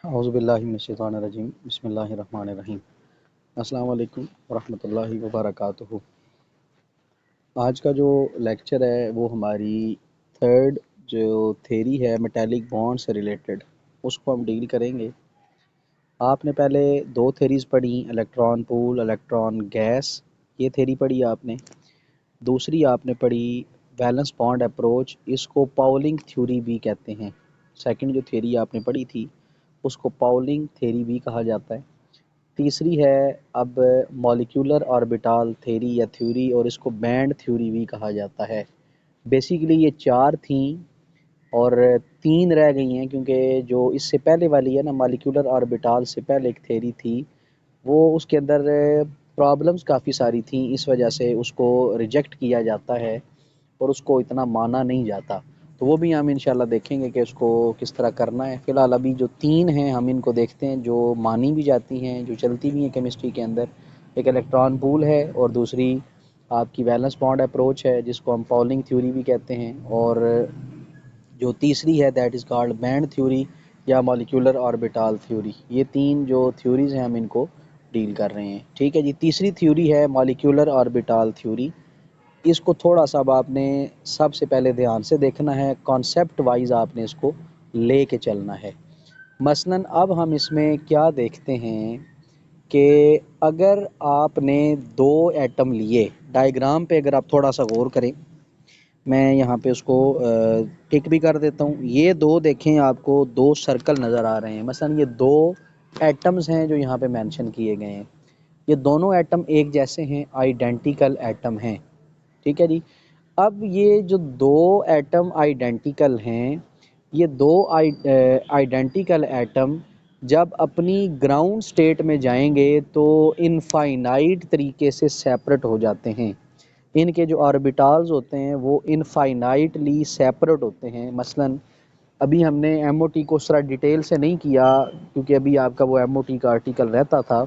औज़ुबिल्लाहिमिनश्शैतानिर्रजीम बिस्मिल्लाहिर्रहमानिर्रहीम। अस्सलाम वालेकुम वरहमतुल्लाहि वबरकातुहू। आज का जो लेक्चर है वो हमारी थर्ड जो थ्योरी है मेटालिक बॉन्ड से रिलेटेड उसको हम डील करेंगे। आपने पहले दो थ्योरीज़ पढ़ी, इलेक्ट्रॉन पूल, इलेक्ट्रॉन गैस, ये थ्योरी पढ़ी आपने। दूसरी आपने पढ़ी वैलेंस बॉन्ड अप्रोच, इसको पाउलिंग थ्योरी भी कहते हैं। सेकंड जो थ्योरी आपने पढ़ी थी उसको पाउलिंग थ्योरी भी कहा जाता है। तीसरी है अब मॉलिक्यूलर ऑर्बिटल थ्योरी या थ्योरी, और इसको बैंड थ्योरी भी कहा जाता है। बेसिकली ये चार थी और तीन रह गई हैं, क्योंकि जो इससे पहले वाली है ना, मॉलिक्यूलर ऑर्बिटल से पहले एक थ्योरी थी, वो उसके अंदर प्रॉब्लम्स काफ़ी सारी थी, इस वजह से उसको रिजेक्ट किया जाता है और उसको इतना माना नहीं जाता। तो वो भी हम इंशाल्लाह देखेंगे कि उसको किस तरह करना है। फ़िलहाल अभी जो तीन हैं हम इनको देखते हैं, जो मानी भी जाती हैं, जो चलती भी हैं केमिस्ट्री के अंदर। एक इलेक्ट्रॉन पूल है और दूसरी आपकी वैलेंस बॉन्ड अप्रोच है जिसको हम पाउलिंग थ्योरी भी कहते हैं, और जो तीसरी है that is called band theory या मॉलिक्यूलर ऑर्बिटल थ्योरी। ये तीन जो थ्योरीज़ हैं हम इनको डील कर रहे हैं। ठीक है जी। तीसरी थ्योरी है मॉलिक्यूलर ऑर्बिटल थ्योरी। इसको थोड़ा सा अब आपने सबसे पहले ध्यान से देखना है, कॉन्सेप्ट वाइज आपने इसको ले के चलना है। मसलन अब हम इसमें क्या देखते हैं कि अगर आपने दो एटम लिए, डायग्राम पे अगर आप थोड़ा सा गौर करें, मैं यहाँ पे उसको टिक भी कर देता हूँ। ये दो देखें, आपको दो सर्कल नज़र आ रहे हैं। मसलन ये दो एटम्स हैं जो यहाँ पे मेंशन किए गए हैं। ये दोनों एटम एक जैसे हैं, आइडेंटिकल एटम हैं। ठीक है जी। अब ये जो दो एटम आइडेंटिकल हैं, ये दो आइडेंटिकल एटम जब अपनी ग्राउंड स्टेट में जाएंगे तो इनफाइनाइट तरीके से सेपरेट हो जाते हैं। इनके जो ऑर्बिटल्स होते हैं वो इनफाइनाइटली सेपरेट होते हैं। मसलन अभी हमने एमओटी को उस तरह डिटेल से नहीं किया, क्योंकि अभी आपका वो एमओटी का आर्टिकल रहता था,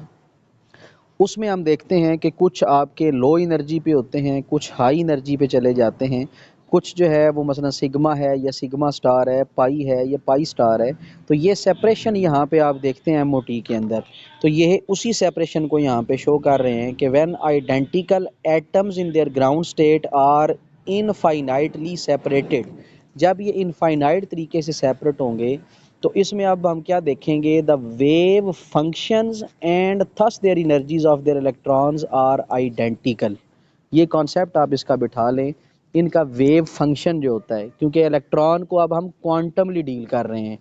उसमें हम देखते हैं कि कुछ आपके लो एनर्जी पे होते हैं, कुछ हाई एनर्जी पे चले जाते हैं। कुछ जो है वो मसलन सिग्मा है या सिग्मा स्टार है, पाई है या पाई स्टार है। तो ये सेपरेशन यहाँ पे आप देखते हैं एमओटी के अंदर। तो ये उसी सेपरेशन को यहाँ पे शो कर रहे हैं कि when identical atoms in their ground state are infinitely separated, जब ये इनफाइनाइट तरीके से सेपरेट होंगे तो इसमें अब हम क्या देखेंगे, the wave functions and thus their energies of their electrons are identical. ये कॉन्सेप्ट आप इसका बिठा लें। इनका वेव फंक्शन जो होता है, क्योंकि इलेक्ट्रॉन को अब हम क्वांटमली डील कर रहे हैं।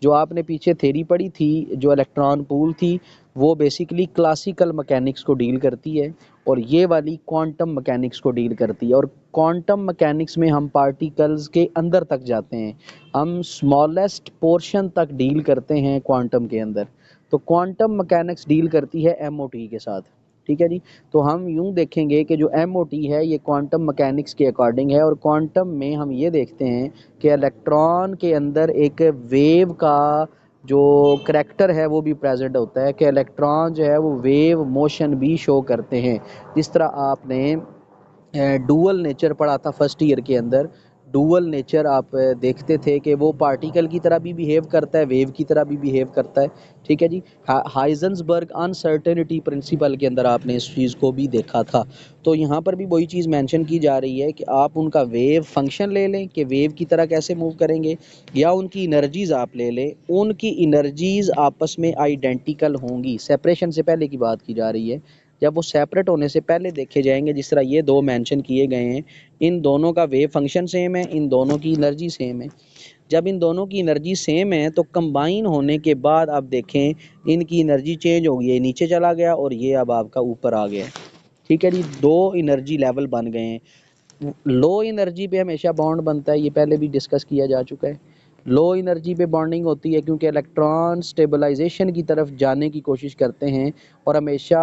जो आपने पीछे थ्योरी पढ़ी थी, जो इलेक्ट्रॉन पूल थी, वो बेसिकली क्लासिकल मैकेनिक्स को डील करती है और ये वाली क्वांटम मैकेनिक्स को डील करती है। और क्वांटम मैकेनिक्स में हम पार्टिकल्स के अंदर तक जाते हैं, हम स्मॉलेस्ट पोर्शन तक डील करते हैं क्वांटम के अंदर। तो क्वांटम मैकेनिक्स डील करती है एमओटी के साथ। ठीक है जी। तो हम यूं देखेंगे कि जो एमओटी है ये क्वांटम मैकेनिक्स के अकॉर्डिंग है, और क्वांटम में हम ये देखते हैं कि इलेक्ट्रॉन के अंदर एक वेव का जो करैक्टर है वो भी प्रेजेंट होता है, कि इलेक्ट्रॉन जो है वो वेव मोशन भी शो करते हैं। जिस तरह आपने डुअल नेचर पढ़ा था फर्स्ट ईयर के अंदर। डुअल नेचर आप देखते थे कि वो पार्टिकल की तरह भी बिहेव करता है, वेव की तरह भी बिहेव करता है। ठीक है जी। हाइजेंसबर्ग अनसर्टेनिटी प्रिंसिपल के अंदर आपने इस चीज़ को भी देखा था। तो यहाँ पर भी वही चीज़ मेंशन की जा रही है कि आप उनका वेव फंक्शन ले लें कि वेव की तरह कैसे मूव करेंगे, या उनकी इनर्जीज़ आप ले लें, उनकी इनर्जीज़ आपस में आइडेंटिकल होंगी। सेपरेशन से पहले की बात की जा रही है, जब वो सेपरेट होने से पहले देखे जाएंगे। जिस तरह ये दो मेंशन किए गए हैं, इन दोनों का वेव फंक्शन सेम है, इन दोनों की एनर्जी सेम है। जब इन दोनों की एनर्जी सेम है तो कंबाइन होने के बाद आप देखें इनकी एनर्जी चेंज हो गई, ये नीचे चला गया और ये अब आपका ऊपर आ गया। ठीक है जी। दो एनर्जी लेवल बन गए हैं। लो एनर्जी पे हमेशा बॉन्ड बनता है, ये पहले भी डिस्कस किया जा चुका है। लो एनर्जी पे बॉन्डिंग होती है क्योंकि इलेक्ट्रॉन स्टेबलाइजेशन की तरफ जाने की कोशिश करते हैं और हमेशा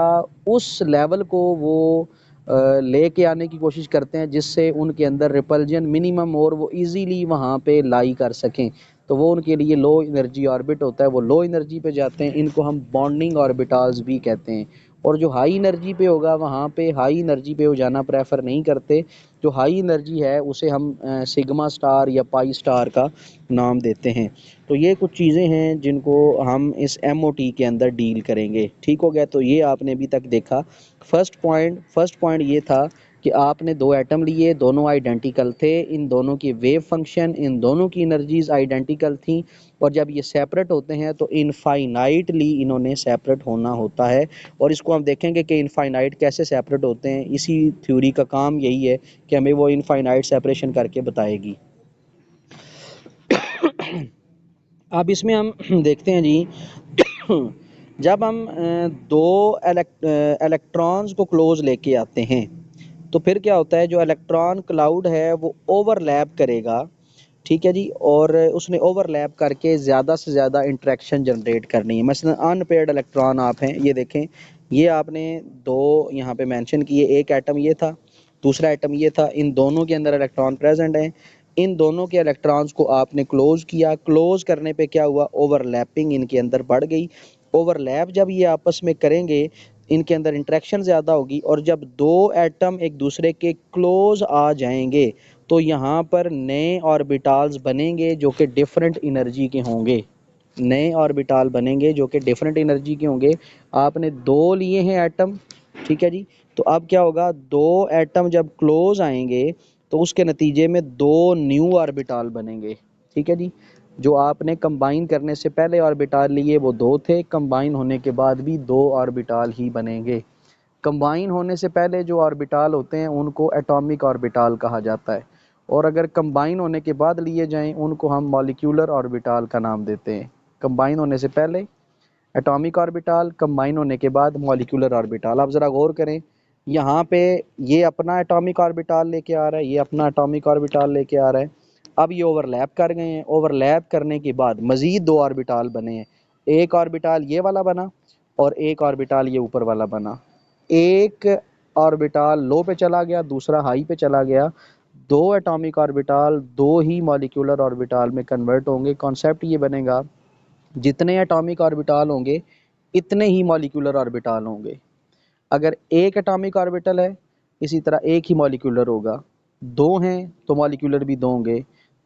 उस लेवल को वो लेके आने की कोशिश करते हैं जिससे उनके अंदर रिपल्जन मिनिमम और वो इजीली वहाँ पे लाई कर सकें। तो वो उनके लिए लो एनर्जी ऑर्बिट होता है, वो लो एनर्जी पे जाते हैं। इनको हम बॉन्डिंग ऑर्बिटल्स भी कहते हैं। और जो हाई एनर्जी पे होगा वहाँ पे हाई एनर्जी पे वो जाना प्रेफर नहीं करते। जो हाई एनर्जी है उसे हम सिग्मा स्टार या पाई स्टार का नाम देते हैं। तो ये कुछ चीज़ें हैं जिनको हम इस एमओटी के अंदर डील करेंगे। ठीक हो गया? तो ये आपने अभी तक देखा। फर्स्ट पॉइंट ये था कि आपने दो एटम लिए, दोनों आइडेंटिकल थे, इन दोनों की वेव फंक्शन, इन दोनों की एनर्जीज आइडेंटिकल थी, और जब ये सेपरेट होते हैं तो इनफाइनाइटली इन्होंने सेपरेट होना होता है। और इसको हम देखेंगे कि इनफाइनाइट कैसे सेपरेट होते हैं। इसी थ्योरी का काम यही है कि हमें वो इनफाइनाइट सेपरेशन करके बताएगी। अब इसमें हम देखते हैं जी, जब हम दो इलेक्ट्रॉन्स को क्लोज लेके आते हैं तो फिर क्या होता है, जो इलेक्ट्रॉन क्लाउड है वो ओवरलैप करेगा। ठीक है जी, और उसने ओवरलैप करके ज़्यादा से ज़्यादा इंटरेक्शन जनरेट करनी है। मसलन अनपेयर्ड इलेक्ट्रॉन आप हैं, ये देखें, ये आपने दो यहाँ पे मेंशन किए, एक एटम ये था, दूसरा एटम ये था, इन दोनों के अंदर इलेक्ट्रॉन प्रेजेंट हैं। इन दोनों के इलेक्ट्रॉन्स को आपने क्लोज किया, क्लोज करने पे क्या हुआ, ओवरलैपिंग इनके अंदर बढ़ गई। ओवरलैप जब ये आपस में करेंगे, इनके अंदर इंटरेक्शन ज़्यादा होगी, और जब दो एटम एक दूसरे के क्लोज आ जाएंगे तो यहाँ पर नए ऑर्बिटल्स बनेंगे जो कि डिफरेंट एनर्जी के होंगे। नए ऑर्बिटल बनेंगे जो कि डिफरेंट एनर्जी के होंगे। आपने दो लिए हैं एटम, ठीक है जी, तो अब क्या होगा, दो एटम जब क्लोज आएंगे तो उसके नतीजे में दो न्यू ऑर्बिटल बनेंगे। ठीक है जी, जो आपने कंबाइन करने से पहले ऑर्बिटल लिए वो दो थे, कंबाइन होने के बाद भी दो ऑर्बिटल ही बनेंगे। कंबाइन होने से पहले जो ऑर्बिटल होते हैं उनको एटॉमिक ऑर्बिटल कहा जाता है, और अगर कंबाइन होने के बाद लिए जाएं उनको हम मॉलिक्यूलर ऑर्बिटल का नाम देते हैं। कंबाइन होने से पहले एटॉमिक ऑर्बिटल, कंबाइन होने के बाद मॉलिक्यूलर ऑर्बिटल। आप ज़रा गौर करें, यहाँ पे ये अपना एटॉमिक ऑर्बिटल लेके आ रहा है, ये अपना एटॉमिक ऑर्बिटल लेके आ रहा है। अब ये ओवरलैप कर गए हैं, ओवरलैप करने के बाद मज़ीद दो ऑर्बिटल बने हैं। एक ऑर्बिटल ये वाला बना और एक ऑर्बिटल ये ऊपर वाला बना। एक ऑर्बिटल लो पे चला गया, दूसरा हाई पे चला गया। दो एटॉमिक ऑर्बिटल दो ही मॉलिक्यूलर ऑर्बिटल में कन्वर्ट होंगे। कॉन्सेप्ट ये बनेगा, जितने एटॉमिक ऑर्बिटल होंगे इतने ही मॉलिक्यूलर ऑर्बिटल होंगे। अगर एक एटॉमिक ऑर्बिटल है, इसी तरह एक ही मॉलिक्यूलर होगा। दो हैं तो मॉलिक्यूलर भी दो होंगे,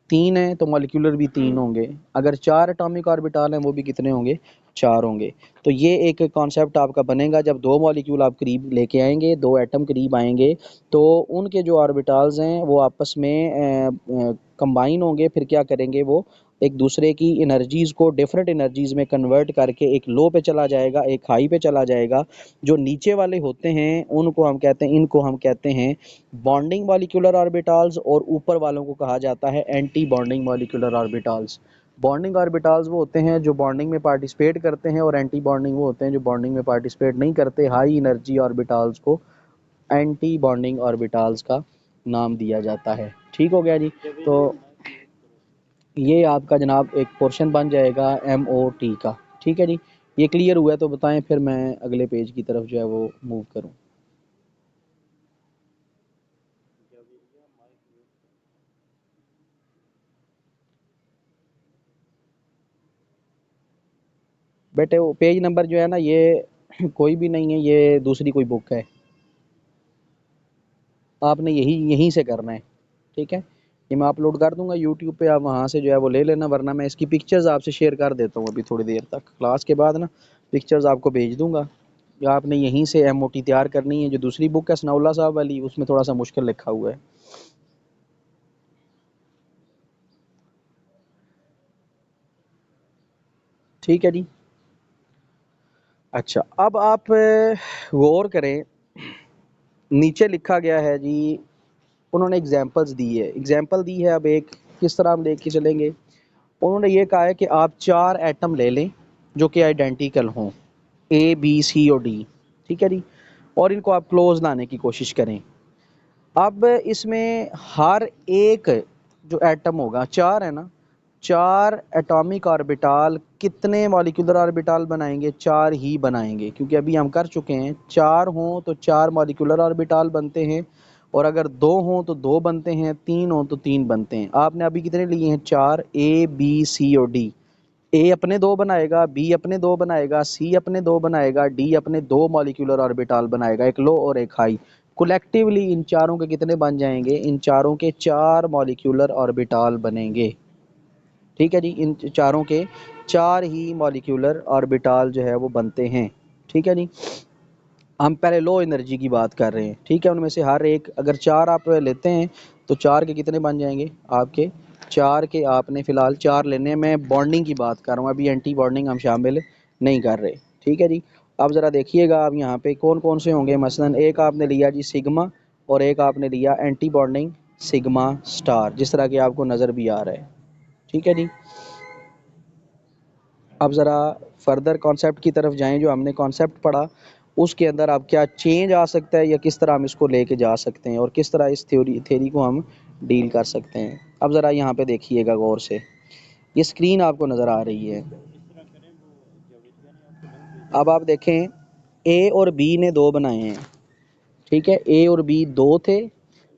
तीन हैं तो मॉलिक्यूलर भी तीन होंगे। अगर चार एटॉमिक ऑर्बिटल हैं वो भी कितने होंगे, चार होंगे। तो ये एक कॉन्सेप्ट आपका बनेगा, जब दो मॉलिक्यूल आप करीब लेके आएंगे, दो एटम करीब आएंगे, तो उनके जो ऑर्बिटल्स हैं वो आपस में कंबाइन होंगे। फिर क्या करेंगे, वो एक दूसरे की एनर्जीज़ को डिफरेंट एनर्जीज़ में कन्वर्ट करके एक लो पे चला जाएगा, एक हाई पे चला जाएगा। जो नीचे वाले होते हैं उनको हम कहते हैं, इनको हम कहते हैं बॉन्डिंग मॉलिक्यूलर ऑर्बिटल्स, और ऊपर वालों को कहा जाता है anti bonding molecular orbitals. Bonding orbitals वो होते हैं जो बॉन्डिंग में पार्टिसिपेट करते हैं, और एंटी बॉन्डिंग वो होते हैं जो बॉन्डिंग में पार्टिसिपेट नहीं करते। हाई एनर्जी ऑर्बिटल्स को एंटी बॉन्डिंग ऑर्बिटल्स का नाम दिया जाता है। ठीक हो गया जी, तो ये आपका जनाब एक पोर्शन बन जाएगा MOT का। ठीक है जी, ये क्लियर हुआ है तो बताएं, फिर मैं अगले पेज की तरफ जो है वो मूव करूं। बेटे वो पेज नंबर जो है ना, ये कोई भी नहीं है, ये दूसरी कोई बुक है, आपने यही यहीं से करना है। ठीक है, ये मैं अपलोड कर दूंगा यूट्यूब पे, आप वहाँ से जो है वो ले लेना, वरना मैं इसकी पिक्चर्स आपसे शेयर कर देता हूँ अभी थोड़ी देर तक, क्लास के बाद ना पिक्चर्स आपको भेज दूंगा। या आपने यहीं से MOT तैयार करनी है। जो दूसरी बुक है सनाउल्लाह साहब वाली, उसमें थोड़ा सा मुश्किल लिखा हुआ है। ठीक है जी, अच्छा अब आप गौर करें, नीचे लिखा गया है जी, उन्होंने एग्जांपल्स दी है, एग्जांपल दी है। अब एक किस तरह हम देख के चलेंगे, उन्होंने ये कहा है कि आप चार एटम ले लें जो कि आइडेंटिकल हों, A B C और D। ठीक है जी, और इनको आप क्लोज लाने की कोशिश करें। अब इसमें हर एक जो एटम होगा, चार है ना, चार एटॉमिक ऑर्बिटल कितने मॉलिक्यूलर ऑर्बिटल बनाएंगे, चार ही बनाएंगे, क्योंकि अभी हम कर चुके हैं, चार हों तो चार मॉलिक्यूलर ऑर्बिटल बनते हैं, और अगर दो हों तो दो बनते हैं, तीन हों तो तीन बनते हैं। आपने अभी कितने लिए हैं, चार, A B C और D। ए अपने दो बनाएगा, बी अपने दो बनाएगा, सी अपने दो बनाएगा, डी अपने दो मॉलिक्यूलर ऑर्बिटल बनाएगा, एक लो और एक हाई। कलेक्टिवली इन चारों के कितने बन जाएंगे? इन चारों के चार मॉलिक्यूलर ऑर्बिटल बनेंगे। ठीक है जी, इन चारों के चार ही मॉलिक्यूलर ऑर्बिटल जो है वो बनते हैं। ठीक है जी, हम पहले लो एनर्जी की बात कर रहे हैं। ठीक है, उनमें से हर एक अगर चार आप लेते हैं तो चार के कितने बन जाएंगे आपके? चार के आपने फ़िलहाल चार लेने हैं। मैं बॉन्डिंग की बात कर रहा हूँ, अभी एंटी बॉन्डिंग हम शामिल नहीं कर रहे। ठीक है जी, अब ज़रा देखिएगा आप यहाँ पे कौन कौन से होंगे। मसलन एक आपने लिया जी सिग्मा और एक आपने लिया एंटी बॉन्डिंग सिग्मा स्टार, जिस तरह के आपको नज़र भी आ रहा है। ठीक है जी, अब ज़रा फर्दर कॉन्सेप्ट की तरफ जाएं। जो हमने कॉन्सेप्ट पढ़ा उसके अंदर अब क्या चेंज आ सकता है या किस तरह हम इसको लेके जा सकते हैं और किस तरह इस थ्योरी को हम डील कर सकते हैं। अब ज़रा यहाँ पे देखिएगा गौर से, ये स्क्रीन आपको नज़र आ रही है। अब आप देखें, ए और बी ने दो बनाए हैं। ठीक है, ए और बी दो थे,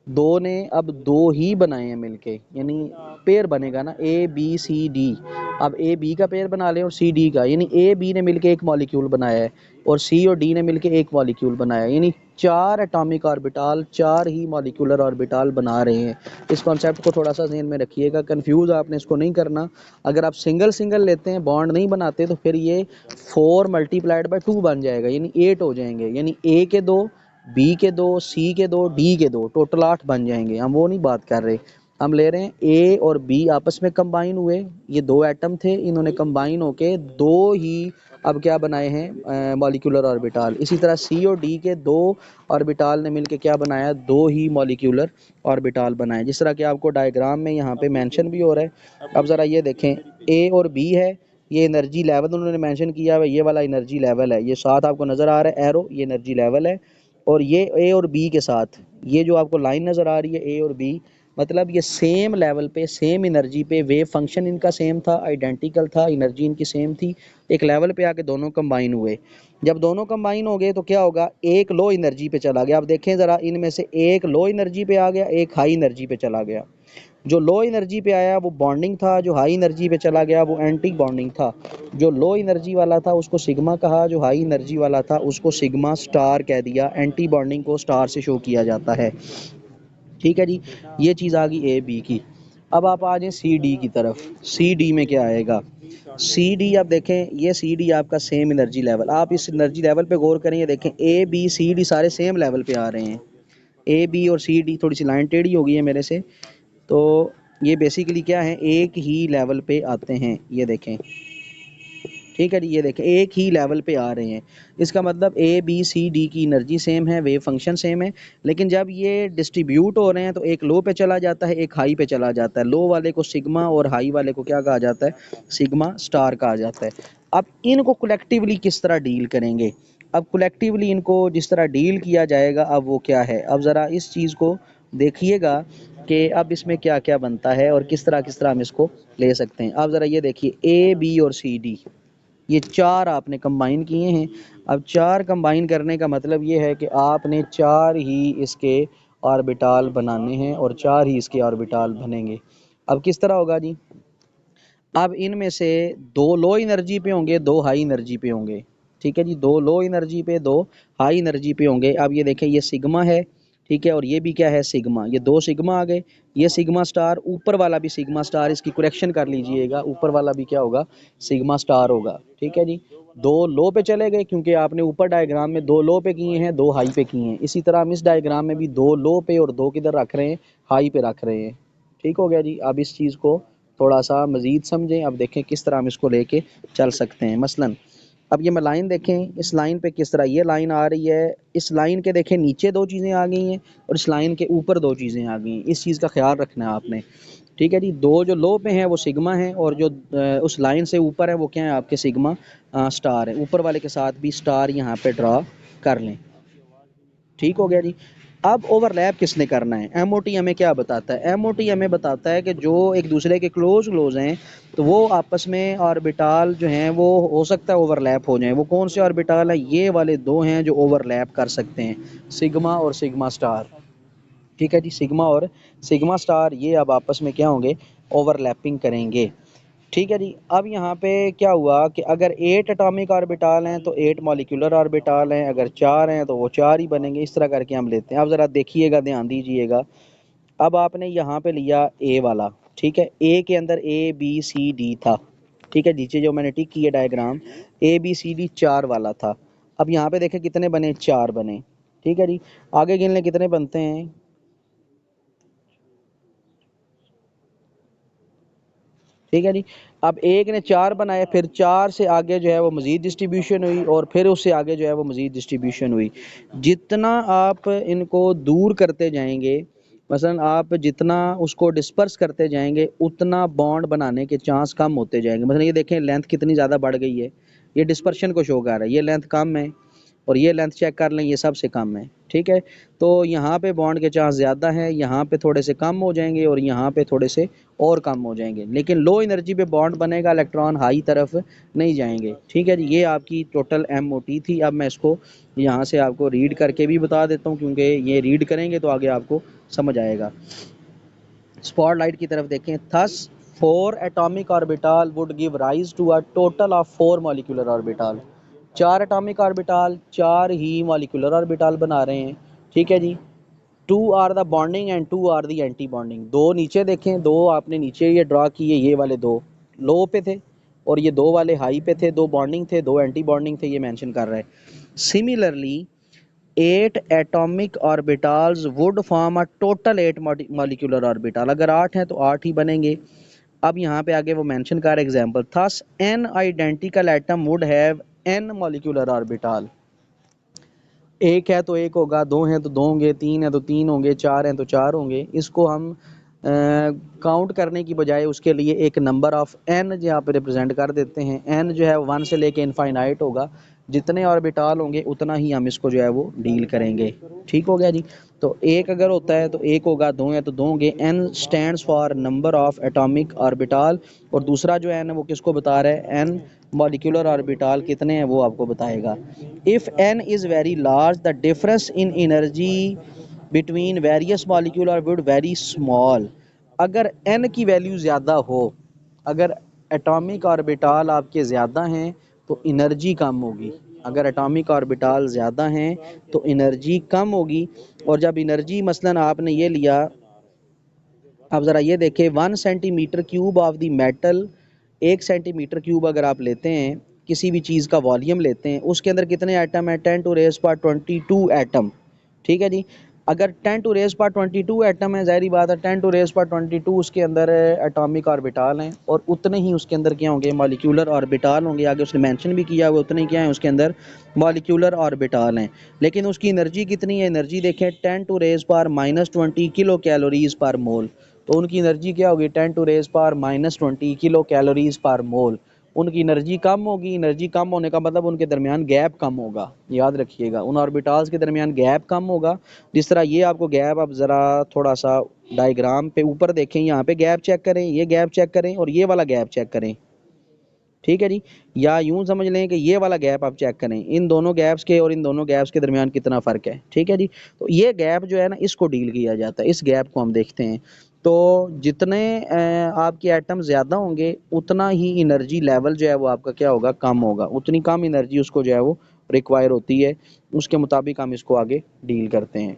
दो ने अब दो ही बनाए हैं मिलके, यानी पेयर बनेगा ना, ए बी सी डी। अब ए बी का पेयर बना लें और सी डी का, यानी ए बी ने मिलके एक मॉलिक्यूल बनाया है और सी और डी ने मिलके एक मॉलिक्यूल बनाया है, यानी चार एटॉमिक ऑर्बिटल, चार ही मॉलिक्यूलर ऑर्बिटल बना रहे हैं। इस कॉन्सेप्ट को थोड़ा सा ध्यान में रखिएगा, कंफ्यूज आपने इसको नहीं करना। अगर आप सिंगल सिंगल लेते हैं, बॉन्ड नहीं बनाते, तो फिर ये 4 × 2 बन जाएगा, यानी 8 हो जाएंगे, यानी ए के दो, बी के दो, सी के दो, डी के दो, टोटल 8 बन जाएंगे। हम वो नहीं बात कर रहे, हम ले रहे हैं ए और बी आपस में कंबाइन हुए, ये दो एटम थे, इन्होंने कंबाइन होके दो ही अब क्या बनाए हैं? Molecular orbital. इसी तरह सी और डी के दो ऑर्बिटल ने मिलके क्या बनाया? दो ही मॉलिक्यूलर ऑर्बिटल बनाए, जिस तरह के आपको डायग्राम में यहाँ पे मेंशन भी हो रहा है। अब ज़रा ये देखें, ए और बी है, ये एनर्जी लेवल उन्होंने मेंशन किया है, ये वाला एनर्जी लेवल है, ये साथ आपको नज़र आ रहा है एरो, ये एनर्जी लेवल है। और ये ए और बी के साथ ये जो आपको लाइन नज़र आ रही है ए और बी, मतलब ये सेम लेवल पे, सेम एनर्जी पे, वेव फंक्शन इनका सेम था, आइडेंटिकल था, एनर्जी इनकी सेम थी, एक लेवल पे आके दोनों कंबाइन हुए। जब दोनों कंबाइन हो गए तो क्या होगा? एक लो एनर्जी पे चला गया। अब देखें ज़रा, इनमें से एक लो एनर्जी पे आ गया, एक हाई एनर्जी पे चला गया। जो लो एनर्जी पे आया वो बॉन्डिंग था, जो हाई एनर्जी पे चला गया वो एंटी बॉन्डिंग था। जो लो एनर्जी वाला था उसको सिग्मा कहा, जो हाई एनर्जी वाला था उसको सिग्मा स्टार कह दिया। एंटी बॉन्डिंग को स्टार से शो किया जाता है। ठीक है जी, ये चीज़ आ गई ए बी की। अब आप आ जाएं सी डी की तरफ। सी डी में क्या आएगा? सी डी आप देखें, ये सी डी आपका सेम एनर्जी लेवल, आप इस एनर्जी लेवल पे गौर करें, ये देखें ए बी सी डी सारे सेम लेवल पे आ रहे हैं। ए बी और सी डी, थोड़ी सी लाइन टेढ़ी हो गई है मेरे से, तो ये बेसिकली क्या है? एक ही लेवल पे आते हैं, ये देखें। ठीक है जी, ये देखें एक ही लेवल पे आ रहे हैं। इसका मतलब ए बी सी डी की एनर्जी सेम है, वेव फंक्शन सेम है, लेकिन जब ये डिस्ट्रीब्यूट हो रहे हैं तो एक लो पे चला जाता है, एक हाई पे चला जाता है। लो वाले को सिग्मा और हाई वाले को क्या कहा जाता है? सिग्मा स्टार कहा जाता है। अब इनको कलेक्टिवली किस तरह डील करेंगे? अब कलेक्टिवली इनको जिस तरह डील किया जाएगा, अब वो क्या है? अब ज़रा इस चीज़ को देखिएगा कि अब इसमें क्या क्या बनता है और किस तरह हम इसको ले सकते हैं। अब ज़रा ये देखिए, ए बी और सी डी, ये चार आपने कंबाइन किए हैं। अब चार कंबाइन करने का मतलब ये है कि आपने चार ही इसके ऑर्बिटल बनाने हैं और चार ही इसके ऑर्बिटल बनेंगे। अब किस तरह होगा जी? अब इनमें से दो लो एनर्जी पे होंगे, दो हाई एनर्जी पे होंगे। ठीक है जी, दो लो एनर्जी पे, दो हाई एनर्जी पे होंगे। अब ये देखें, ये सिग्मा है, ठीक है, और ये भी क्या है? सिग्मा। ये दो सिग्मा आ गए, ये सिग्मा स्टार, ऊपर वाला भी सिग्मा स्टार, इसकी करेक्शन कर लीजिएगा, ऊपर वाला भी क्या होगा? सिग्मा स्टार होगा। ठीक है जी, दो लो पे चले गए क्योंकि आपने ऊपर डायग्राम में दो लो पे किए हैं, दो हाई पे किए हैं। इसी तरह हम इस डायग्राम में भी दो लो पे और दो किधर रख रहे हैं? हाई पे रख रहे हैं। ठीक हो गया जी। अब इस चीज़ को थोड़ा सा मज़ीद समझें, अब देखें किस तरह हम इसको लेके चल सकते हैं। मसलन अब ये मैं लाइन देखें, इस लाइन पे किस तरह ये लाइन आ रही है, इस लाइन के देखें नीचे दो चीज़ें आ गई हैं और इस लाइन के ऊपर दो चीज़ें आ गई हैं। इस चीज़ का ख्याल रखना है आपने। ठीक है जी, दो जो लो पे हैं वो सिग्मा है और जो उस लाइन से ऊपर है वो क्या है? आपके सिग्मा स्टार है। ऊपर वाले के साथ भी स्टार यहाँ पे ड्रा कर लें। ठीक हो गया जी। अब ओवरलैप किसने करना है? एमओटी हमें क्या बताता है? एमओटी हमें बताता है कि जो एक दूसरे के क्लोज हैं तो वो आपस में ऑर्बिटल जो हैं वो हो सकता है ओवरलैप हो जाएं। वो कौन से ऑर्बिटल हैं? ये वाले दो हैं जो ओवरलैप कर सकते हैं, सिग्मा और सिग्मा स्टार। ठीक है जी, सिग्मा और सिग्मा स्टार ये अब आपस में क्या होंगे? ओवरलैपिंग करेंगे। ठीक है जी। अब यहाँ पे क्या हुआ कि अगर 8 एटॉमिक ऑर्बिटल हैं तो 8 मॉलिक्यूलर ऑर्बिटल हैं, अगर 4 हैं तो वो 4 ही बनेंगे। इस तरह करके हम लेते हैं। अब ज़रा देखिएगा, ध्यान दीजिएगा। अब आपने यहाँ पे लिया ए वाला, ठीक है। ए के अंदर ए बी सी डी था, ठीक है। नीचे जो मैंने टिक किया diagram, A B C D 4 वाला था। अब यहाँ पे देखें कितने बने, 4 बने, ठीक है जी। आगे गिन लें कितने बनते हैं। ठीक है जी। अब एक ने 4 बनाए, फिर 4 से आगे जो है वो मज़ीद डिस्ट्रीब्यूशन हुई, और फिर उससे आगे जो है वो मज़ीद डिस्ट्रीब्यूशन हुई। जितना आप इनको दूर करते जाएंगे, मसलन आप जितना उसको डिस्पर्स करते जाएंगे, उतना बॉन्ड बनाने के चांस कम होते जाएंगे। मतलब ये देखें लेंथ कितनी ज़्यादा बढ़ गई है, ये डिस्पर्शन को शो कर रहा है। ये लेंथ कम है, और ये लेंथ चेक कर लें, ये सबसे कम है, ठीक है। तो यहाँ पे बॉन्ड के चांस ज़्यादा हैं, यहाँ पे थोड़े से कम हो जाएंगे, और यहाँ पे थोड़े से और कम हो जाएंगे। लेकिन लो एनर्जी पे बॉन्ड बनेगा, इलेक्ट्रॉन हाई तरफ नहीं जाएंगे, ठीक है जी। ये आपकी टोटल MOT थी। अब मैं इसको यहाँ से आपको रीड करके भी बता देता हूँ, क्योंकि ये रीड करेंगे तो आगे आपको समझ आएगा। स्पॉटलाइट की तरफ देखें। Thus 4 atomic orbital would give rise to a total of 4 molecular orbital. 4 atomic orbital 4 ही मॉलिक्यूलर ऑर्बिटल बना रहे हैं, ठीक है जी। 2 are the bonding and 2 are the anti bonding. दो नीचे देखें, दो आपने नीचे ये ड्रा किए, ये वाले दो लो पे थे, और ये दो वाले हाई पे थे। दो बॉन्डिंग थे, दो एंटी बॉन्डिंग थे, ये मेंशन कर रहा है। Similarly 8 atomic orbitals would form a total 8 molecular orbital. अगर 8 हैं तो 8 ही बनेंगे। अब यहाँ पे आगे वो मेंशन कर example, thus N identical atom would have N molecular orbital. एक है तो एक होगा, दो हैं तो दो होंगे, तीन है तो तीन होंगे, चार हैं तो चार होंगे। इसको हम काउंट करने की बजाय उसके लिए एक नंबर ऑफ एन यहाँ पे रिप्रेजेंट कर देते हैं। एन जो है 1 से लेके इनफाइनाइट होगा। जितने ऑर्बिटल होंगे उतना ही हम इसको जो है वो डील करेंगे। ठीक हो गया जी। तो एक अगर होता है तो एक होगा, दो है तो दो होंगे। N stands for number of atomic orbital, और दूसरा जो एन है वो किसको बता रहा है, एन मॉलिक्यूलर ऑर्बिटल कितने हैं वो आपको बताएगा। If N is very large the difference in energy between various molecule are would very small. अगर एन की वैल्यू ज़्यादा हो, अगर एटॉमिक ऑर्बिटल आपके ज़्यादा हैं तो एनर्जी कम होगी। अगर एटॉमिक ऑर्बिटल ज़्यादा हैं तो एनर्जी कम होगी। और जब एनर्जी मसलन आपने ये लिया, अब ज़रा ये देखें, 1 centimetre cube of the metal, 1 centimetre cube अगर आप लेते हैं, किसी भी चीज़ का वॉल्यूम लेते हैं, उसके अंदर कितने एटम है, 10⁻22 एटम। ठीक है जी। अगर 10⁻22 एटम है, ज़ाहिर बात है 10⁻22 उसके अंदर एटॉमिक ऑर्बिटल हैं, और उतने ही उसके अंदर क्या होंगे, मॉलिक्यूलर ऑर्बिटल होंगे। आगे उसने मेंशन भी किया हुआ उतने क्या हैं उसके अंदर, मॉलिक्यूलर ऑर्बिटल हैं। लेकिन उसकी एनर्जी कितनी है, एनर्जी देखें 10⁻⁻20 किलो कैलोरीज पर मोल। तो उनकी एनर्जी क्या होगी, 10⁻⁻20 किलो कैलोरीज पर मोल। उनकी एनर्जी कम होगी। एनर्जी कम होने का मतलब उनके दरमियान गैप कम होगा। याद रखिएगा, उन ऑर्बिटल्स के दरमियान गैप कम होगा। जिस तरह ये आपको गैप, अब ज़रा थोड़ा सा डायग्राम पे ऊपर देखें, यहाँ पे गैप चेक करें, ये गैप चेक करें, और ये वाला गैप चेक करें। ठीक है जी। या यूं समझ लें कि ये वाला गैप आप चेक करें, इन दोनों गैप्स के और इन दोनों गैप्स के दरमियान कितना फ़र्क है। ठीक है जी। तो ये गैप जो है ना, इसको डील किया जाता है। इस गैप को हम देखते हैं। तो जितने आपके एटम ज़्यादा होंगे उतना ही एनर्जी लेवल जो है वो आपका क्या होगा, कम होगा। उतनी कम एनर्जी उसको जो है वो रिक्वायर होती है। उसके मुताबिक हम इसको आगे डील करते हैं।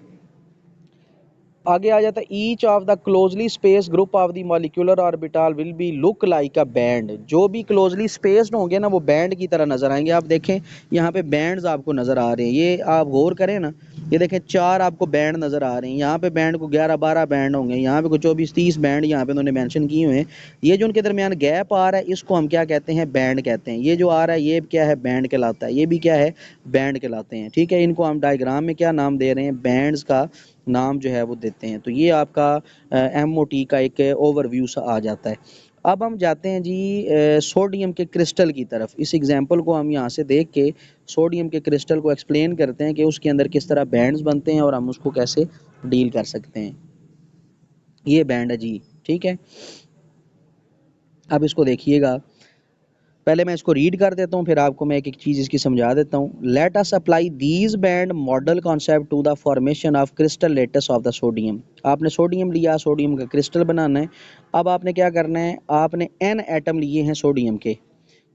आगे आ जाता है, each of the closely space group of the molecular orbital will be look like a band. जो भी क्लोजली स्पेस्ड होंगे ना वो बैंड की तरह नजर आएंगे। आप देखें यहाँ पे बैंड्स आपको नजर आ रहे हैं, ये आप गौर करें ना, ये देखें 4 आपको बैंड नजर आ रहे हैं। यहाँ पे बैंड को 11-12 बैंड होंगे, यहाँ पे को 24-30 बैंड यहाँ पे उन्होंने मेंशन किए हुए हैं। ये जो उनके दरमियान गैप आ रहा है इसको हम क्या कहते हैं, बैंड कहते हैं। ये जो आ रहा है ये क्या है, बैंड कहलाता है। ये भी क्या है, बैंड कहलाते हैं। ठीक है। इनको हम डायग्राम में क्या नाम दे रहे हैं, बैंड्स का नाम जो है वो देते हैं। तो ये आपका MOT का एक ओवरव्यू सा आ जाता है। अब हम जाते हैं जी सोडियम के क्रिस्टल की तरफ। इस एग्जांपल को हम यहाँ से देख के सोडियम के क्रिस्टल को एक्सप्लेन करते हैं कि उसके अंदर किस तरह बैंड्स बनते हैं और हम उसको कैसे डील कर सकते हैं। ये बैंड है जी, ठीक है। अब इसको देखिएगा, पहले मैं इसको रीड कर देता हूँ, फिर आपको मैं एक एक चीज़ इसकी समझा देता हूँ। Let us apply these band model concept to the formation of crystal lattice of the sodium. आपने सोडियम लिया, सोडियम का क्रिस्टल बनाना है। अब आपने क्या करना है, आपने n एटम लिए हैं सोडियम के,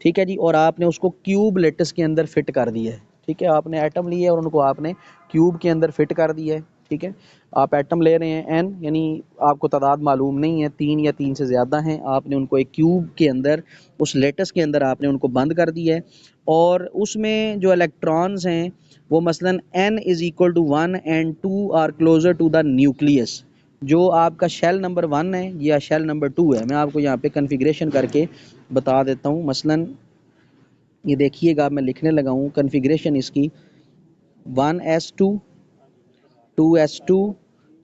ठीक है जी, और आपने उसको क्यूब लेटस के अंदर फिट कर दिया है। ठीक है, आपने एटम लिए और उनको आपने क्यूब के अंदर फिट कर दिया है। ठीक है, आप एटम ले रहे हैं n, यानी आपको तादाद मालूम नहीं है, 3 या 3 से ज़्यादा हैं, आपने उनको एक क्यूब के अंदर, उस लेटस के अंदर आपने उनको बंद कर दिया है। और उसमें जो इलेक्ट्रॉन्स हैं वो मसलन n is equal to 1 and 2 are closer to the nucleus. जो आपका शेल नंबर 1 है या शेल नंबर 2 है, मैं आपको यहाँ पे कन्फिग्रेशन करके बता देता हूँ। मसलन ये देखिएगा, मैं लिखने लगा हूँ कन्फिग्रेशन इसकी, 1s2, 2s2,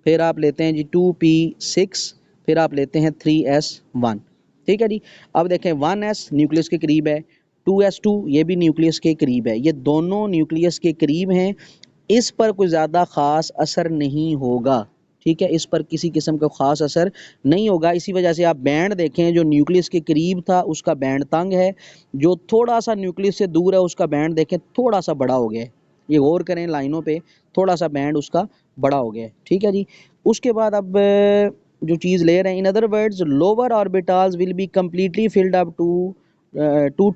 फिर आप लेते हैं जी 2p6, फिर आप लेते हैं 3s1। ठीक है जी, अब देखें 1s न्यूक्लियस के करीब है, 2s2 ये भी न्यूक्लियस के करीब है, ये दोनों न्यूक्लियस के करीब हैं। इस पर कोई ज़्यादा ख़ास असर नहीं होगा। ठीक है, इस पर किसी किस्म का ख़ास असर नहीं होगा। इसी वजह से आप बैंड देखें, जो न्यूक्लियस के करीब था उसका बैंड तंग है, जो थोड़ा सा न्यूक्लियस से दूर है उसका बैंड देखें थोड़ा सा बड़ा हो गया है। ये गौर करें लाइनों पे, थोड़ा सा बैंड उसका बड़ा हो गया है। ठीक है जी, उसके बाद अब जो चीज़ ले रहे हैं, in other words lower orbitals will be completely filled up to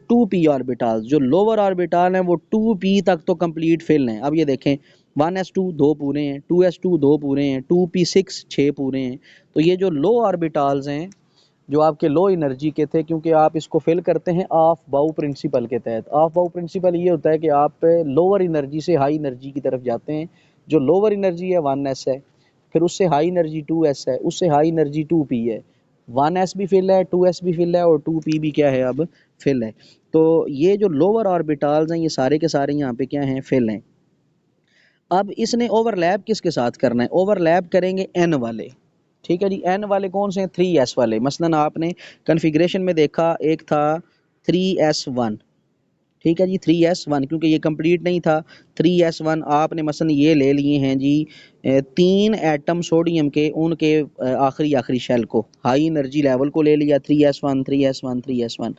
2p ऑर्बिटल्स। जो लोअर ऑर्बिटल हैं वो 2p तक तो कंप्लीट फिल हैं। अब ये देखें 1s2 2 पूरे हैं, 2s2 2 पूरे हैं, 2p6 6 पूरे हैं। तो ये जो लो ऑर्बिटल्स हैं जो आपके लो एनर्जी के थे, क्योंकि आप इसको फिल करते हैं ऑफ बाउ प्रिंसिपल के तहत। ऑफ बाउ प्रिंसिपल ये होता है कि आप लोअर एनर्जी से हाई एनर्जी की तरफ जाते हैं। जो लोअर एनर्जी है 1s है, फिर उससे हाई एनर्जी 2s है, उससे हाई एनर्जी 2p है। 1s भी फिल है, 2s भी फिल है और 2p भी क्या है अब फिल है। तो ये जो लोअर ऑर्बिटल्स हैं ये सारे के सारे यहाँ पे क्या हैं, फिल हैं। अब इसने ओवरलैप किसके साथ करना है, ओवरलैप करेंगे एन वाले। ठीक है जी, एन वाले कौन से हैं, 3s वाले। मसलन आपने कन्फिग्रेशन में देखा एक था 3s1, ठीक है जी 3s1, क्योंकि ये कंप्लीट नहीं था 3s1, आपने मसलन ये ले लिए हैं जी 3 एटम सोडियम के, उनके आखिरी आखिरी शेल को, हाई एनर्जी लेवल को ले लिया 3s1 3s1 3s1।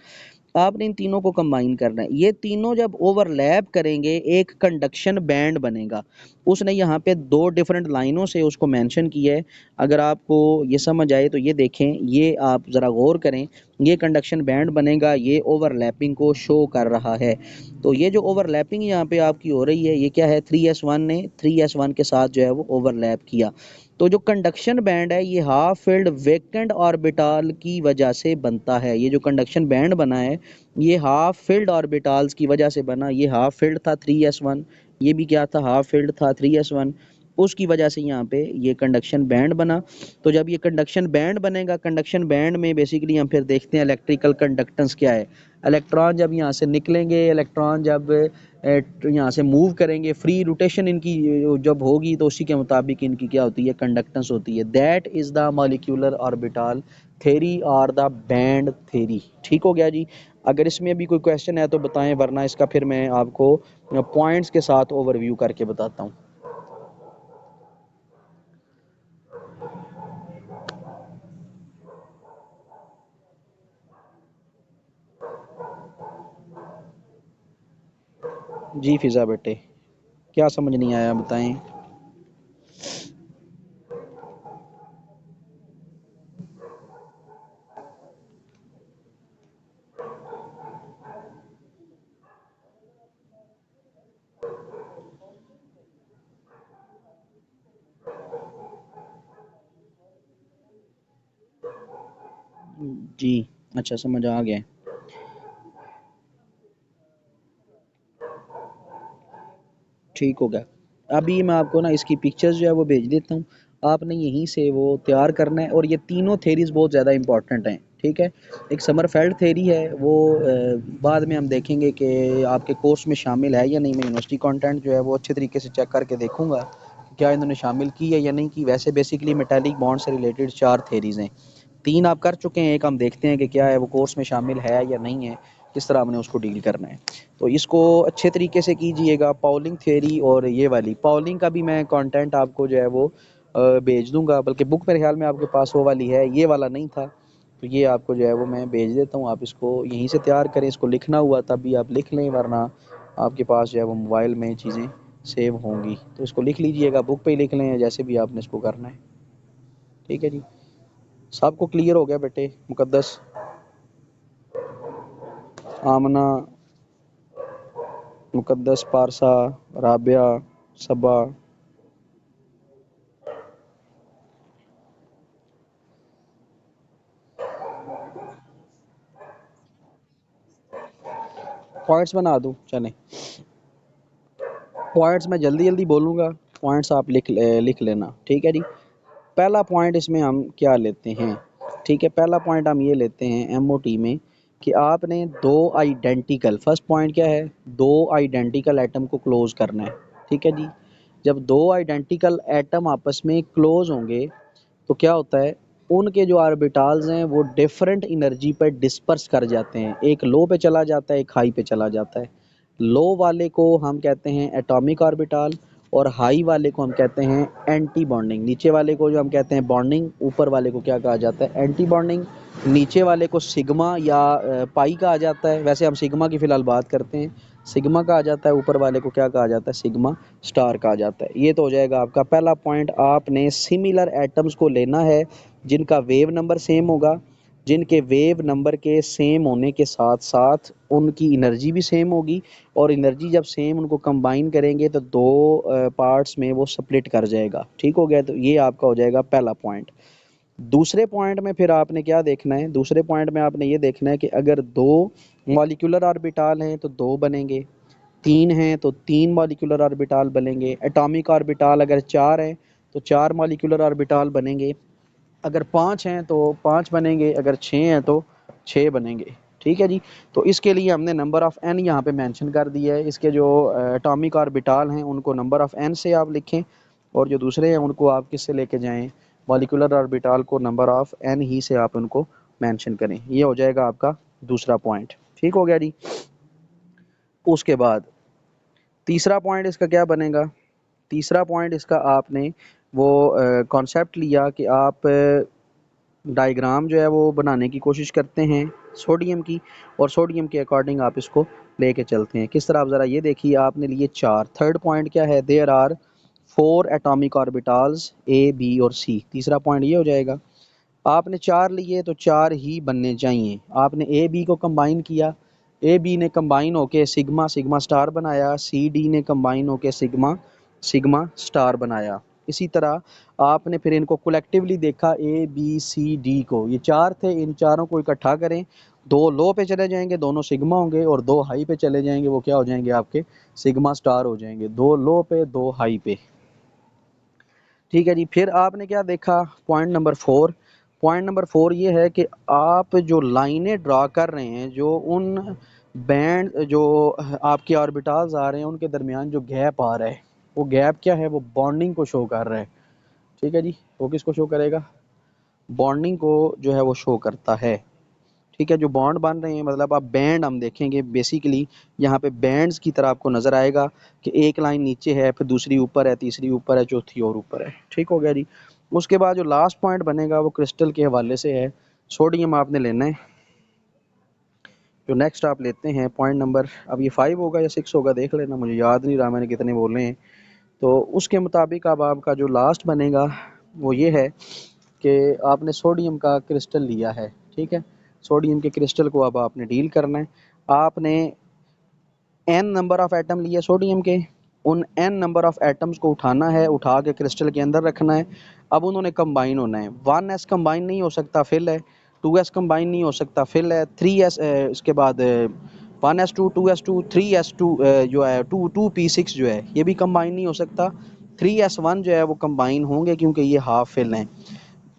आपने इन तीनों को कंबाइन करना है। ये तीनों जब ओवरलैप करेंगे एक कंडक्शन बैंड बनेगा। उसने यहाँ पे 2 डिफरेंट लाइनों से उसको मेंशन किया है। अगर आपको ये समझ आए तो ये देखें, ये आप ज़रा गौर करें, ये कंडक्शन बैंड बनेगा, ये ओवरलैपिंग को शो कर रहा है। तो ये जो ओवरलैपिंग यहाँ पे आपकी हो रही है ये क्या है, 3s1 ने 3s1 के साथ जो है वो ओवरलैप किया। तो जो कंडक्शन बैंड है ये हाफ फील्ड वेकेंट ऑर्बिटल की वजह से बनता है। ये जो कंडक्शन बैंड बना है ये हाफ फील्ड ऑर्बिटल्स की वजह से बना। ये हाफ फील्ड था 3s1, ये भी क्या था, हाफ फील्ड था 3s1, उसकी वजह से यहाँ पे ये कंडक्शन बैंड बना। तो जब ये कंडक्शन बैंड बनेगा, कंडक्शन बैंड में बेसिकली हम फिर देखते हैं इलेक्ट्रिकल कंडक्टेंस क्या है। इलेक्ट्रॉन जब यहाँ से निकलेंगे, इलेक्ट्रॉन जब यहाँ से मूव करेंगे, फ्री रोटेशन इनकी जब होगी तो उसी के मुताबिक इनकी क्या होती है, कंडक्टेंस होती है। That is the molecular orbital theory और द बैंड थ्योरी। ठीक हो गया जी। अगर इसमें भी कोई क्वेश्चन है तो बताएं, वरना इसका फिर मैं आपको पॉइंट्स के साथ ओवरव्यू करके बताता हूँ। जी फिज़ा बेटे, क्या समझ नहीं आया बताएं। जी अच्छा, समझ आ गया। ठीक हो गया। अभी मैं आपको ना इसकी पिक्चर्स जो है वो भेज देता हूँ, आपने यहीं से वो तैयार करना है। और ये तीनों थेरीज बहुत ज़्यादा इंपॉर्टेंट हैं। ठीक है, एक समरफेल्ड थेरी है, वो बाद में हम देखेंगे कि आपके कोर्स में शामिल है या नहीं। मैं यूनिवर्सिटी कंटेंट जो है वो अच्छे तरीके से चेक करके देखूंगा कि क्या इन्होंने शामिल की है या नहीं की। वैसे बेसिकली मेटालिक बॉन्ड से रिलेटेड 4 थेरीज हैं, 3 आप कर चुके हैं, एक हम देखते हैं कि क्या है वो कोर्स में शामिल है या नहीं है, किस तरह हमने उसको डील करना है। तो इसको अच्छे तरीके से कीजिएगा। पाउलिंग थ्योरी और ये वाली पाउलिंग का भी मैं कंटेंट आपको जो है वो भेज दूंगा, बल्कि बुक मेरे ख्याल में आपके पास वो वाली है, ये वाला नहीं था। तो ये आपको जो है वो मैं भेज देता हूँ, आप इसको यहीं से तैयार करें। इसको लिखना हुआ तब भी आप लिख लें, वरना आपके पास जो है वो मोबाइल में चीज़ें सेव होंगी। तो इसको लिख लीजिएगा, बुक पे ही लिख लें, जैसे भी आपने इसको करना है। ठीक है जी, सबको क्लियर हो गया बेटे? मुकद्दस, आमना, मुकद्दस, पारसा, राबिया, सबा। पॉइंट्स बना दूँ? चलें, पॉइंट्स मैं जल्दी जल्दी बोलूँगा, पॉइंट्स आप लिख लेना। ठीक है जी। पहला पॉइंट इसमें हम क्या लेते हैं? ठीक है, पहला पॉइंट हम ये लेते हैं एमओटी में कि आपने दो आइडेंटिकल, फर्स्ट पॉइंट क्या है, दो आइडेंटिकल एटम को क्लोज करना है। ठीक है जी। जब दो आइडेंटिकल एटम आपस में क्लोज होंगे तो क्या होता है, उनके जो ऑर्बिटल्स हैं वो डिफरेंट एनर्जी पर डिस्पर्स कर जाते हैं। एक लो पे चला जाता है, एक हाई पे चला जाता है। लो वाले को हम कहते हैं एटॉमिक ऑर्बिटल, और हाई वाले को हम कहते हैं एंटी बॉन्डिंग। नीचे वाले को जो हम कहते हैं बॉन्डिंग, ऊपर वाले को क्या कहा जाता है, एंटी बॉन्डिंग। नीचे वाले को सिग्मा या पाई कहा जाता है, वैसे हम सिग्मा की फ़िलहाल बात करते हैं। सिग्मा कहा जाता है, ऊपर वाले को क्या कहा जाता है, सिग्मा स्टार कहा जाता है। ये तो हो जाएगा आपका पहला पॉइंट। आपने सिमिलर एटम्स को लेना है जिनका वेव नंबर सेम होगा, जिनके वेव नंबर के सेम होने के साथ साथ उनकी एनर्जी भी सेम होगी, और एनर्जी जब सेम उनको कंबाइन करेंगे तो दो पार्ट्स में वो स्प्लिट कर जाएगा। ठीक हो गया? तो ये आपका हो जाएगा पहला पॉइंट। दूसरे पॉइंट में फिर आपने क्या देखना है, दूसरे पॉइंट में आपने ये देखना है कि अगर दो मॉलिक्यूलर ऑर्बिटल हैं तो दो बनेंगे, तीन हैं तो तीन मॉलिक्यूलर ऑर्बिटल बनेंगे, एटॉमिक ऑर्बिटल अगर चार हैं तो चार मॉलिक्यूलर ऑर्बिटल बनेंगे, अगर पाँच हैं तो पाँच बनेंगे, अगर छः हैं तो छः बनेंगे। ठीक है जी। तो इसके लिए हमने नंबर ऑफ़ एन यहाँ पे मेंशन कर दिया है। इसके जो एटॉमिक ऑर्बिटल हैं उनको नंबर ऑफ़ एन से आप लिखें, और जो दूसरे हैं उनको आप किससे लेके जाएं, मॉलिक्यूलर ऑर्बिटल को नंबर ऑफ़ एन ही से आप उनको मेंशन करें। ये हो जाएगा आपका दूसरा पॉइंट। ठीक हो गया जी। उसके बाद तीसरा पॉइंट इसका क्या बनेगा, तीसरा पॉइंट इसका आपने वो कॉन्सेप्ट लिया कि आप डायग्राम जो है वो बनाने की कोशिश करते हैं सोडियम की, और सोडियम के अकॉर्डिंग आप इसको लेके चलते हैं। किस तरह? आप ज़रा ये देखिए, आपने लिए चार। थर्ड पॉइंट क्या है, there are four atomic orbitals A B और सी। तीसरा पॉइंट ये हो जाएगा, आपने चार लिए तो चार ही बनने चाहिए। आपने ए बी को कंबाइन किया, ए बी ने कंबाइन होके सिग्मा सिग्मा स्टार बनाया, सी डी ने कंबाइन होके सिग्मा सिग्मा स्टार बनाया। इसी तरह आपने फिर इनको कलेक्टिवली देखा, ए बी सी डी को, ये चार थे, इन चारों को इकट्ठा करें, दो लो पे चले जाएंगे दोनों सिग्मा होंगे, और दो हाई पे चले जाएंगे वो क्या हो जाएंगे, आपके सिग्मा स्टार हो जाएंगे। दो लो पे दो हाई पे। ठीक है जी। फिर आपने क्या देखा, point number four. Point number four ये है कि आप जो लाइनें ड्रा कर रहे हैं, जो उन बैंड जो आपके ऑर्बिटल्स आ रहे हैं उनके दरमियान जो गैप आ रहा है, वो गैप क्या है, वो बॉन्डिंग को शो कर रहा है। ठीक है जी। वो किसको शो करेगा, बॉन्डिंग को जो है वो शो करता है। ठीक है, जो बॉन्ड बन रहे हैं, मतलब आप बैंड हम देखेंगे बेसिकली यहाँ पे बैंड्स की तरह आपको नज़र आएगा कि एक लाइन नीचे है, फिर दूसरी ऊपर है, तीसरी ऊपर है, चौथी और ऊपर है। ठीक हो गया जी। उसके बाद जो लास्ट पॉइंट बनेगा वो क्रिस्टल के हवाले से है। सोडियम आपने लेना है, जो नेक्स्ट आप लेते हैं पॉइंट नंबर, अब ये 5 होगा या 6 होगा देख लेना, मुझे याद नहीं रहा मैंने कितने बोले हैं। तो उसके मुताबिक अब आपका जो लास्ट बनेगा वो ये है कि आपने सोडियम का क्रिस्टल लिया है। ठीक है, सोडियम के क्रिस्टल को अब आपने डील करना है। आपने एन नंबर ऑफ़ एटम लिए सोडियम के, उन एन नंबर ऑफ़ एटम्स को उठाना है, उठा के क्रिस्टल के अंदर रखना है। अब उन्होंने कंबाइन होना है। 1s कंबाइन नहीं हो सकता, फिल है। 2s कंबाइन नहीं हो सकता, फिल है। 3s इसके बाद 1s2 2s2 3s2 जो है 2p6 जो है ये भी कंबाइन नहीं हो सकता। 3s1 जो है वो कंबाइन होंगे क्योंकि ये हाफ फिल हैं।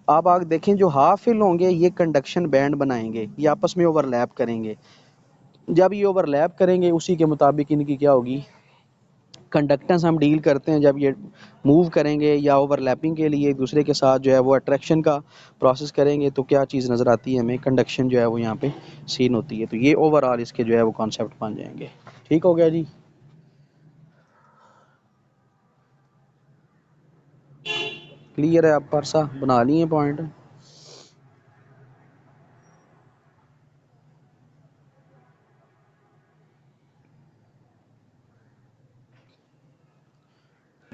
अब आप देखें, जो हाफ फिल होंगे ये कंडक्शन बैंड बनाएंगे, ये आपस में ओवरलैप करेंगे। जब ये ओवरलैप करेंगे उसी के मुताबिक इनकी क्या होगी, कंडक्टेंस हम डील करते हैं। जब ये मूव करेंगे या ओवरलैपिंग के लिए एक दूसरे के साथ जो है वो अट्रैक्शन का प्रोसेस करेंगे तो क्या चीज़ नज़र आती है हमें, कंडक्शन जो है वो यहाँ पे सीन होती है। तो ये ओवरऑल इसके जो है वो कॉन्सेप्ट बन जाएंगे। ठीक हो गया जी। क्लियर है? आप परसा बना लिए पॉइंट?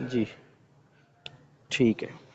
जी, ठीक है।